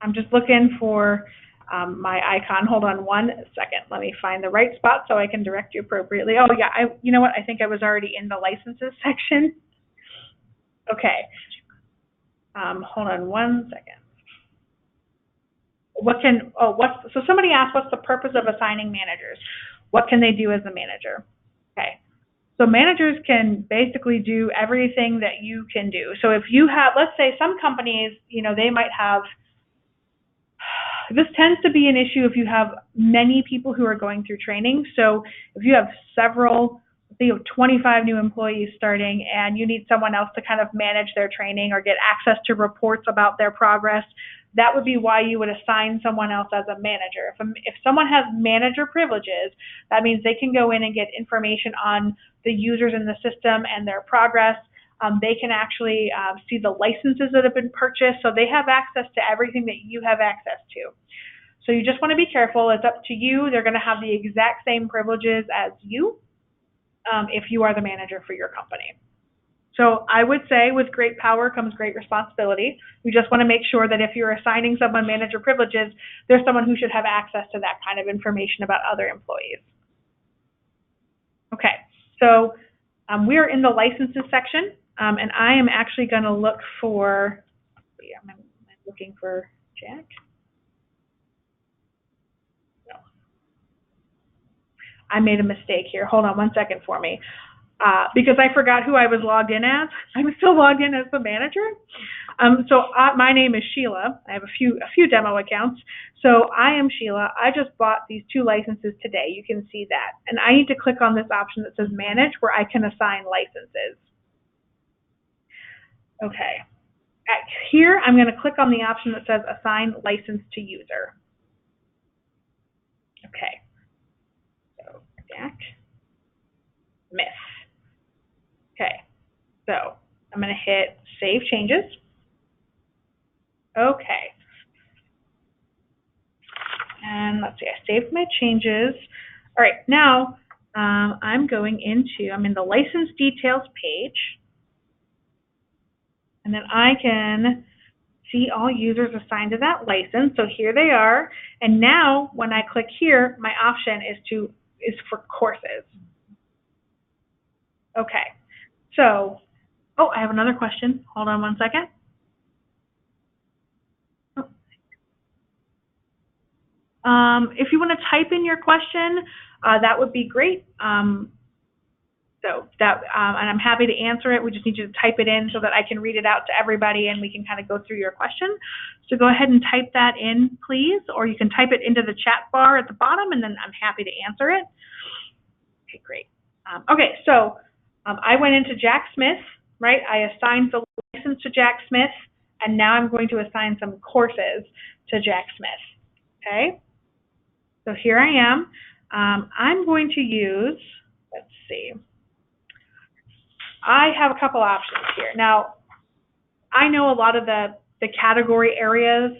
I'm just looking for my icon. Hold on one second. Let me find the right spot so I can direct you appropriately. Oh yeah, you know what? I think I was already in the licenses section. Okay. Hold on one second. So somebody asked, what's the purpose of assigning managers? What can they do as a manager? Okay. So managers can basically do everything that you can do. So if you have, let's say some companies, they might have, this tends to be an issue if you have many people who are going through training. So if you have several, say you have 25 new employees starting and you need someone else to kind of manage their training or get access to reports about their progress, that would be why you would assign someone else as a manager. If someone has manager privileges, that means they can go in and get information on the users in the system and their progress. They can actually see the licenses that have been purchased, so they have access to everything that you have access to. So you just want to be careful. It's up to you. They're going to have the exact same privileges as you if you are the manager for your company. So I would say with great power comes great responsibility. We just want to make sure that if you're assigning someone manager privileges, there's someone who should have access to that kind of information about other employees. Okay, so we're in the licenses section, and I am actually going to look for, I'm looking for Jack. No. I made a mistake here. Hold on one second for me. Because I forgot who I was logged in as. I'm still logged in as the manager. My name is Sheila. I have a few demo accounts. So I am Sheila. I just bought these 2 licenses today. You can see that. And I need to click on this option that says Manage, where I can assign licenses. Okay. Here, I'm going to click on the option that says Assign License to User. Okay. So, Jack Smith. Okay, so I'm going to hit Save Changes. Okay. And let's see, I saved my changes. All right, now I'm in the license details page. And then I can see all users assigned to that license. So here they are. And now when I click here, my option is for courses. Okay. So, I have another question. Hold on one second. If you want to type in your question, that would be great. And I'm happy to answer it. We just need you to type it in so that I can read it out to everybody and we can kind of go through your question. So go ahead and type that in, please, or you can type it into the chat bar at the bottom, and then I'm happy to answer it. Okay, great. Okay, so I went into Jack Smith, right? I assigned the license to Jack Smith, and now I'm going to assign some courses to Jack Smith, okay? So here I am. I'm going to use, let's see, I have a couple options here. Now, I know a lot of the category areas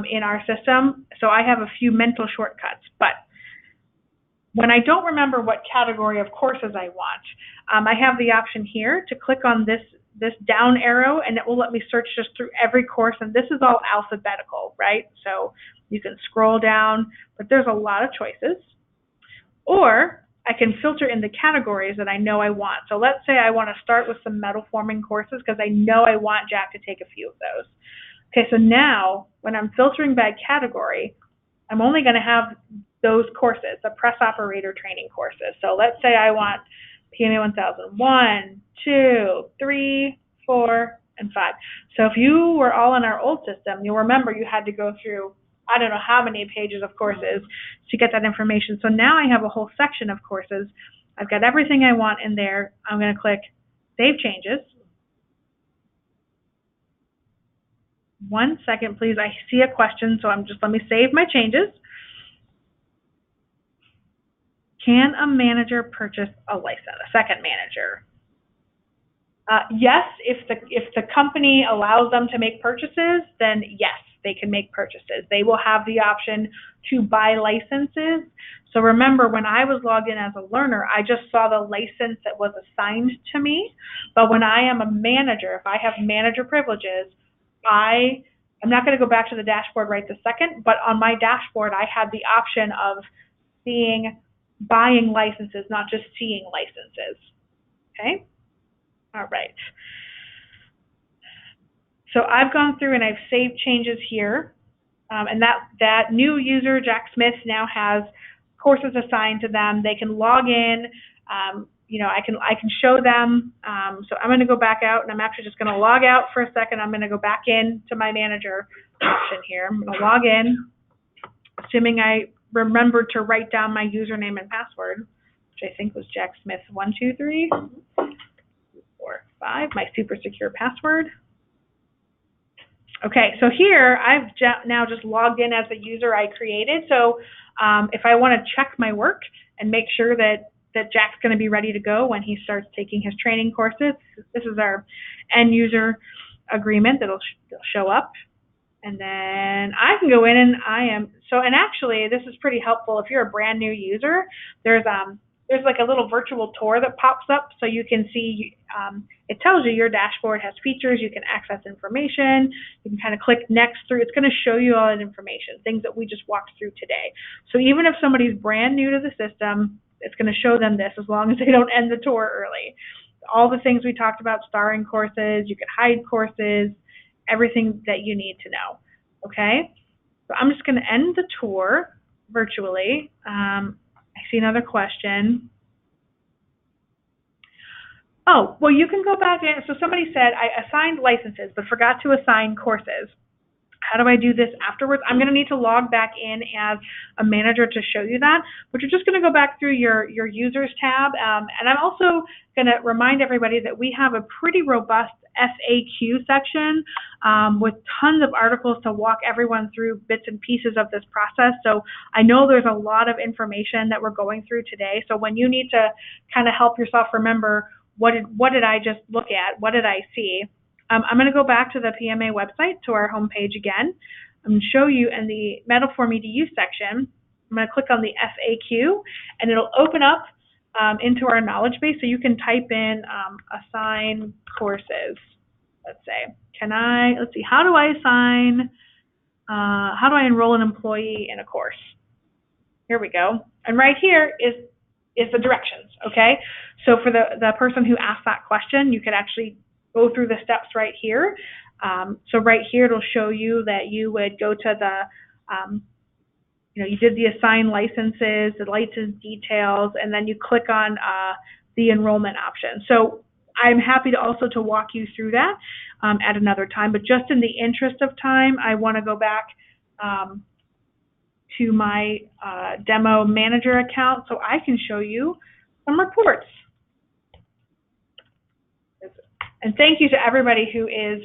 in our system, so I have a few mental shortcuts, but when I don't remember what category of courses I want, I have the option here to click on this down arrow, and it will let me search just through every course, and this is all alphabetical, right? So you can scroll down, but there's a lot of choices. Or I can filter in the categories that I know I want. So let's say I want to start with some metal forming courses because I know I want Jack to take a few of those. Okay, so now when I'm filtering by category, I'm only going to have those courses, the press operator training courses. So let's say I want PMA 1000, 1, 2, 3, 4, and 5. So if you were all in our old system, you'll remember you had to go through, I don't know how many pages of courses to get that information. So now I have a whole section of courses. I've got everything I want in there. I'm going to click Save Changes. One second, please. I see a question, so let me save my changes. Can a manager purchase a license, a second manager? Yes, if the company allows them to make purchases, then yes, they can make purchases. They will have the option to buy licenses. So remember, when I was logged in as a learner, I just saw the license that was assigned to me. But when I am a manager, if I have manager privileges, I'm not going to go back to the dashboard right this second, but on my dashboard, I had the option of buying licenses, not just seeing licenses. Okay? All right. So I've gone through and I've saved changes here. And that new user, Jack Smith, now has courses assigned to them. They can log in. I can show them. So I'm going to go back out, and I'm actually just going to log out for a second. I'm going to go back in to my manager option here. I'm going to log in, assuming I remembered to write down my username and password, which I think was Jack Smith 1, 2, 3, 4, 5, my super secure password. Okay, so here I've now just logged in as the user I created. So if I want to check my work and make sure that that Jack's going to be ready to go when he starts taking his training courses. This is our end user agreement that'll show up. And then I can go in and and actually this is pretty helpful if you're a brand new user. There's like a little virtual tour that pops up so you can see, it tells you your dashboard has features, you can access information, you can kind of click next through. It's going to show you all that information, things that we just walked through today. So even if somebody's brand new to the system, it's going to show them this as long as they don't end the tour early. All the things we talked about, starring courses, you can hide courses, everything that you need to know, okay? So I'm just going to end the tour virtually. I see another question. Oh, well, you can go back in. So somebody said, I assigned licenses but forgot to assign courses. How do I do this afterwards? I'm going to need to log back in as a manager to show you that, but you're just going to go back through your users tab. And I'm also going to remind everybody that we have a pretty robust FAQ section with tons of articles to walk everyone through bits and pieces of this process. So I know there's a lot of information that we're going through today. So when you need to kind of help yourself remember what did I just look at, what did I see, I'm going to go back to the PMA website, to our homepage again. I'm going to show you in the METALFORM EDU section. I'm going to click on the FAQ, and it'll open up into our knowledge base. So you can type in assign courses. Let's say, let's see, how do I enroll an employee in a course? Here we go. And right here is the directions, okay? So for the person who asked that question, you could actually go through the steps right here. So right here, it'll show you that you would go to the, you did the assign licenses, the license details, and then you click on the enrollment option. So I'm happy to walk you through that at another time, but just in the interest of time, I want to go back to my demo manager account so I can show you some reports. And thank you to everybody who is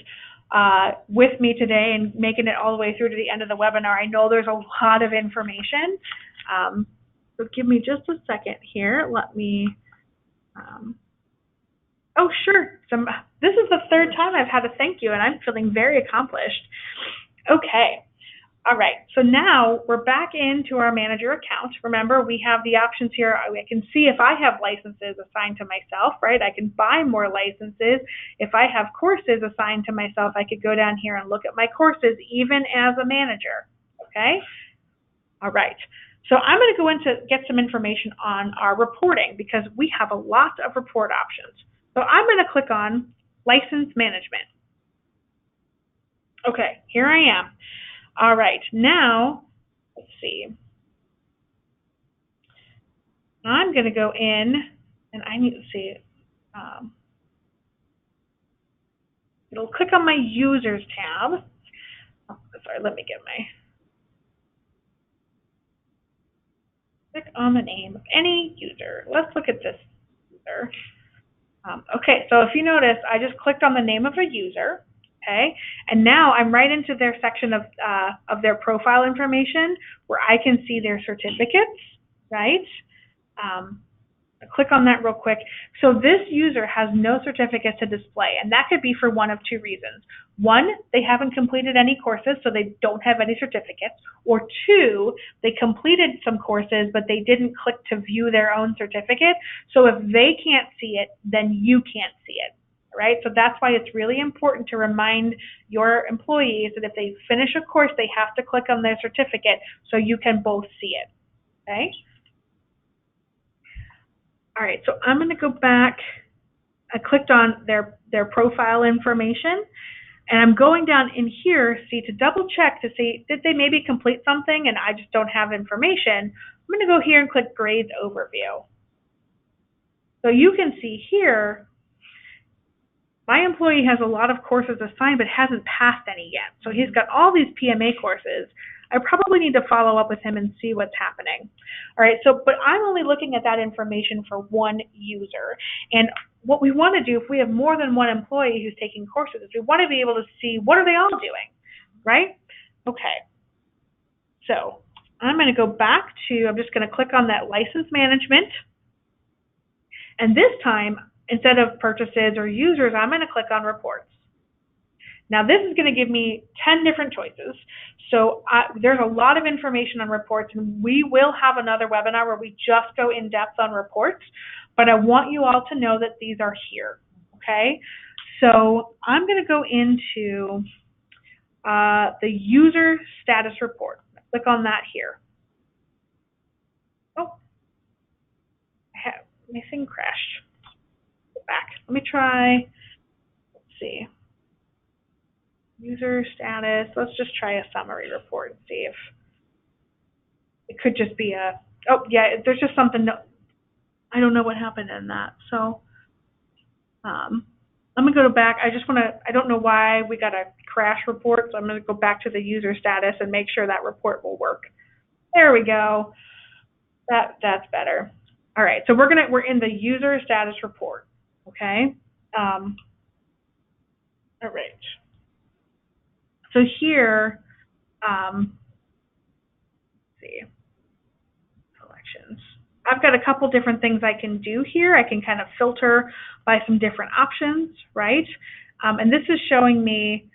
with me today and making it all the way through to the end of the webinar. I know there's a lot of information. So give me just a second here. Let me, oh, sure. This is the third time I've had a thank you, and I'm feeling very accomplished. Okay. All right, so now we're back into our manager account. Remember, we have the options here. I can see if I have licenses assigned to myself, right? I can buy more licenses. If I have courses assigned to myself, I could go down here and look at my courses even as a manager, okay? All right, so I'm going to go in to get some information on our reporting because we have a lot of report options. So I'm going to click on License Management. Okay, here I am. All right, now, let's see. I'm going to go in, and I need to see, it'll click on my Users tab. Oh, sorry, let me get click on the name of any user. Let's look at this user. Okay, so if you notice, I just clicked on the name of a user. Okay, and now I'm right into their section of their profile information where I can see their certificates, right? I'll click on that real quick. So this user has no certificates to display, and that could be for one of two reasons. One, they haven't completed any courses, so they don't have any certificates. Or two, they completed some courses, but they didn't click to view their own certificate. So if they can't see it, then you can't see it. Right? So that's why it's really important to remind your employees that if they finish a course, they have to click on their certificate so you can both see it. Okay? All right, so I'm going to go back. I clicked on their profile information, and I'm going down in here, to double check to see, did they maybe complete something and I just don't have information? I'm going to go here and click Grades Overview. So you can see here, my employee has a lot of courses assigned but hasn't passed any yet. So he's got all these PMA courses. I probably need to follow up with him and see what's happening. All right, so, but I'm only looking at that information for one user. And what we want to do, if we have more than one employee who's taking courses, is we want to be able to see what are they all doing, right? Okay, so I'm going to go back to, I'm just going to click on that license management. And this time, instead of purchases or users, I'm going to click on reports. Now this is going to give me 10 different choices. So there's a lot of information on reports, and we will have another webinar where we just go in depth on reports, but I want you all to know that these are here, okay? So I'm going to go into the user status report. Click on that here. Oh, my thing crashed. Go back. Let me try, let's see. User status, let's just try a summary report and see if it could just be a, oh yeah, there's just something, I don't know what happened in that. So I'm gonna go back, I don't know why we got a crash report, so I'm gonna go back to the user status and make sure that report will work. There we go, that's better. All right, so we're in the user status report, okay? All right. So here, let's see, selections. I've got a couple different things I can do here. I can kind of filter by some different options, right? And this is showing me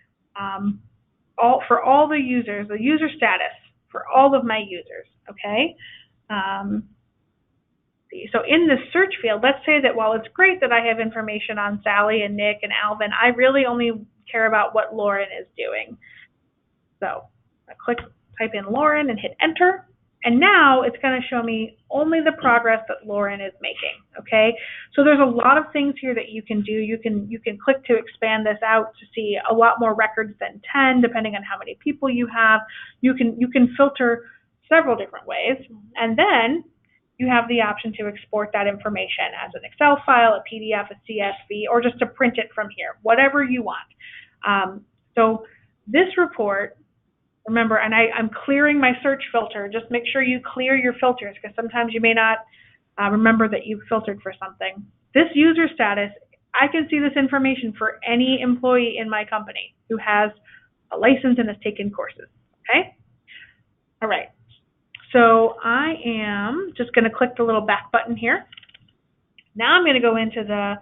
for all the users, the user status for all of my users, okay? So in the search field, let's say that while it's great that I have information on Sally and Nick and Alvin, I really only care about what Lauren is doing. So I type in Lauren and hit enter, and now it's going to show me only the progress that Lauren is making, okay? So there's a lot of things here that you can do. You can click to expand this out to see a lot more records than 10, depending on how many people you have. You can filter several different ways, and then you have the option to export that information as an Excel file, a PDF, a CSV, or just to print it from here, whatever you want. So this report, remember, and I'm clearing my search filter. Just make sure you clear your filters, because sometimes you may not remember that you filtered for something. This user status, I can see this information for any employee in my company who has a license and has taken courses, okay? All right. So I am just going to click the little back button here. Now I'm going to go into the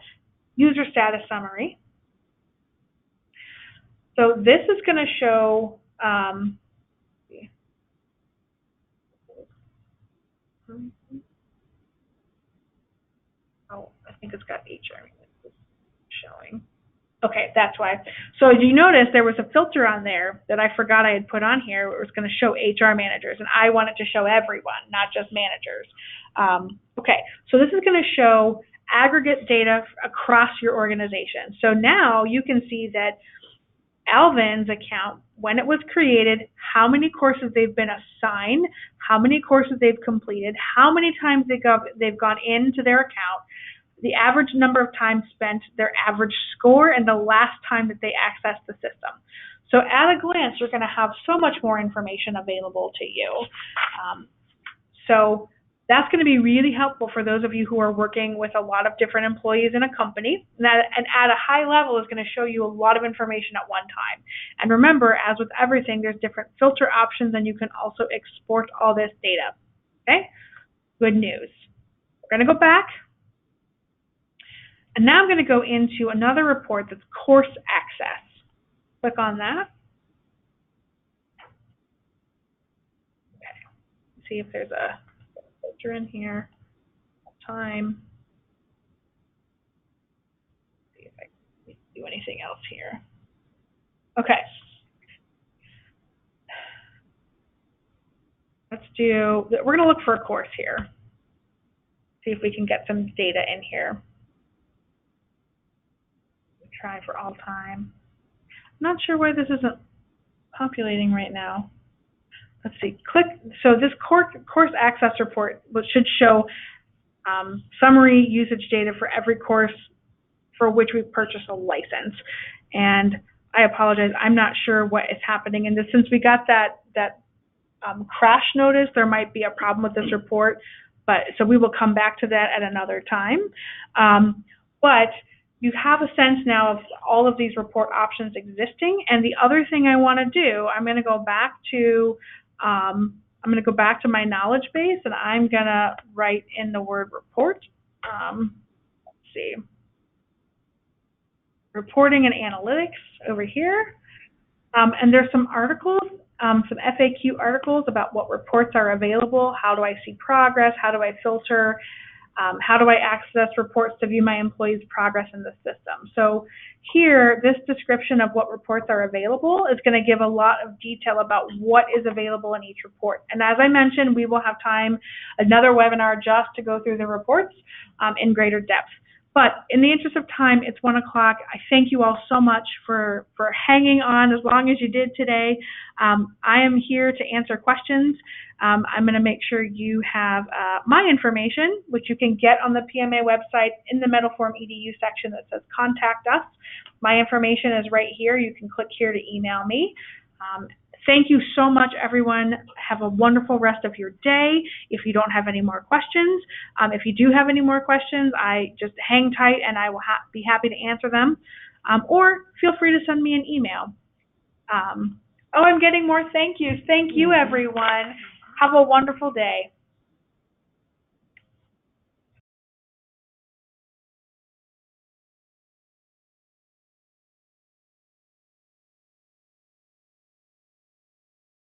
user status summary. So this is going to show, oh, I think it's got HR showing. Okay, that's why. So as you notice, there was a filter on there that I forgot I had put on here. It was going to show HR managers, and I want it to show everyone, not just managers. Okay, so this is going to show aggregate data across your organization. So now you can see that Alvin's account, when it was created, how many courses they've been assigned, how many courses they've completed, how many times they've gone into their account, the average number of times spent, their average score, and the last time that they accessed the system. So at a glance, you're going to have so much more information available to you. So that's going to be really helpful for those of you who are working with a lot of different employees in a company. And at a high level is going to show you a lot of information at one time. And remember, as with everything, there's different filter options, and you can also export all this data. Okay? Good news. We're going to go back. And now I'm going to go into another report that's course access. Click on that. Okay. See if there's a filter in here. Time. See if I can do anything else here. Okay. We're going to look for a course here. See if we can get some data in here. Try for all time. I'm not sure why this isn't populating right now. Let's see. So this course access report should show summary usage data for every course for which we've purchased a license. And I apologize, I'm not sure what is happening in this. Since we got that crash notice, there might be a problem with this report. So we will come back to that at another time. But you have a sense now of all of these report options existing. And the other thing I want to do, I'm going to go back to my knowledge base, and I'm going to write in the word report. see, reporting and analytics over here. And there's some articles, some FAQ articles about what reports are available, how do I see progress, how do I filter, how do I access reports to view my employees' progress in the system. So here, this description of what reports are available is going to give a lot of detail about what is available in each report. And as I mentioned, we will have time, another webinar just to go through the reports in greater depth. But in the interest of time, it's 1 o'clock. I thank you all so much for hanging on as long as you did today. I am here to answer questions. I'm going to make sure you have my information, which you can get on the PMA website in the METALFORM EDU section that says Contact Us. My information is right here. You can click here to email me. Thank you so much, everyone. Have a wonderful rest of your day. If you don't have any more questions, if you do have any more questions, I just hang tight and I will be happy to answer them. Or feel free to send me an email. Oh, I'm getting more thank yous. Thank you, everyone. Have a wonderful day.